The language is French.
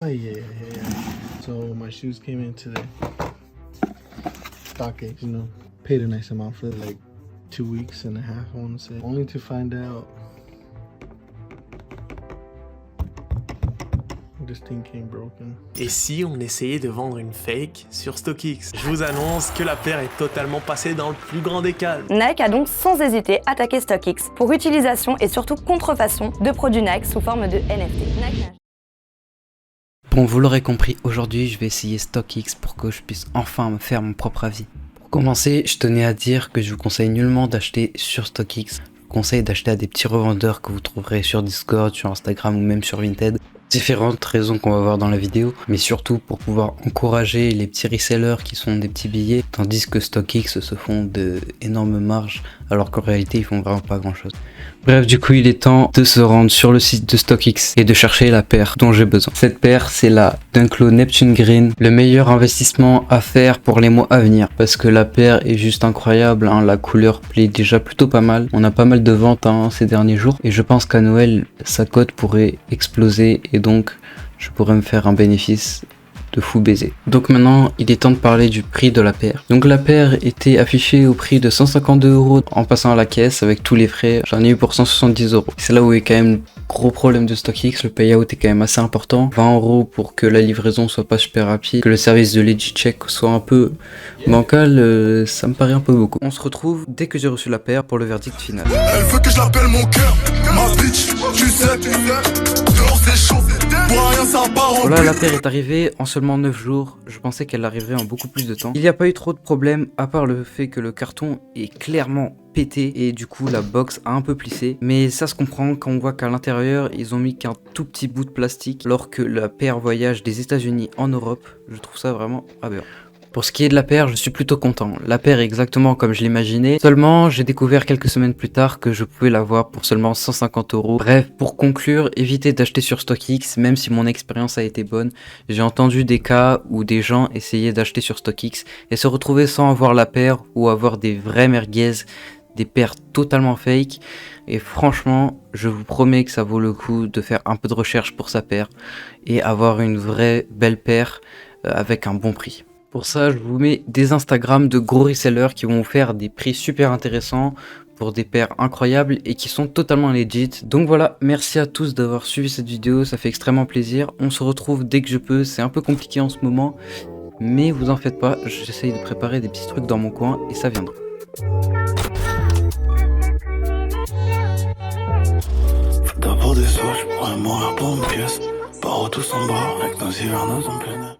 Oh yeah. So my shoes came in today. StockX, you know, paid a nice amount for like 2 weeks and a half, I want to say, only to find out this thing came broken. Et si on essayait de vendre une fake sur StockX? Je vous annonce que la paire est totalement passée dans le plus grand des calmes. Nike a donc sans hésiter attaqué StockX pour utilisation et surtout contrefaçon de produits Nike sous forme de NFT. Bon, vous l'aurez compris, aujourd'hui je vais essayer StockX pour que je puisse enfin me faire mon propre avis. Pour commencer, je tenais à dire que je vous conseille nullement d'acheter sur StockX. Je vous conseille d'acheter à des petits revendeurs que vous trouverez sur Discord, sur Instagram ou même sur Vinted. Différentes raisons qu'on va voir dans la vidéo, mais surtout pour pouvoir encourager les petits resellers qui sont des petits billets, tandis que StockX se font de énormes marges, alors qu'en réalité ils font vraiment pas grand chose. Bref, du coup il est temps de se rendre sur le site de StockX et de chercher la paire dont j'ai besoin. Cette paire, c'est la Dunklo Neptune Green, le meilleur investissement à faire pour les mois à venir, parce que la paire est juste incroyable, hein. La couleur plaît déjà plutôt pas mal, on a pas mal de ventes ces derniers jours, et je pense qu'à Noël sa cote pourrait exploser, et donc je pourrais me faire un bénéfice de fou baiser. Donc maintenant il est temps de parler du prix de la paire. Donc la paire était affichée au prix de 152 € en passant à la caisse avec tous les frais. J'en ai eu pour 170 €. C'est là où est quand même le gros problème de StockX, le payout est quand même assez important. 20 € pour que la livraison soit pas super rapide, que le service de Legitcheck soit un peu bancal, ça me paraît un peu beaucoup. On se retrouve dès que j'ai reçu la paire pour le verdict final. Elle veut que je l'appelle mon cœur, ma bitch, tu sais, dehors c'est chaud, pour rien ça part en Voilà, la paire est arrivée en seulement 9 jours, je pensais qu'elle arriverait en beaucoup plus de temps. Il n'y a pas eu trop de problèmes, à part le fait que le carton est clairement pété et du coup la box a un peu plissé. Mais ça se comprend quand on voit qu'à l'intérieur ils ont mis qu'un tout petit bout de plastique, alors que la paire voyage des États-Unis en Europe. Je trouve ça vraiment aberrant. Pour ce qui est de la paire, je suis plutôt content. La paire est exactement comme je l'imaginais. Seulement, j'ai découvert quelques semaines plus tard que je pouvais l'avoir pour seulement 150 €. Bref, pour conclure, évitez d'acheter sur StockX, même si mon expérience a été bonne. J'ai entendu des cas où des gens essayaient d'acheter sur StockX et se retrouvaient sans avoir la paire ou avoir des vraies merguez, des paires totalement fake. Et franchement, je vous promets que ça vaut le coup de faire un peu de recherche pour sa paire et avoir une vraie belle paire avec un bon prix. Pour ça, je vous mets des Instagram de gros resellers qui vont vous faire des prix super intéressants pour des paires incroyables et qui sont totalement legit. Donc voilà, merci à tous d'avoir suivi cette vidéo, ça fait extrêmement plaisir. On se retrouve dès que je peux, c'est un peu compliqué en ce moment, mais vous en faites pas, j'essaye de préparer des petits trucs dans mon coin et ça viendra. D'abord des soins, je pourrais mourir pour une pièce. Paro tous en bas, avec nos hiverneuses en plein air.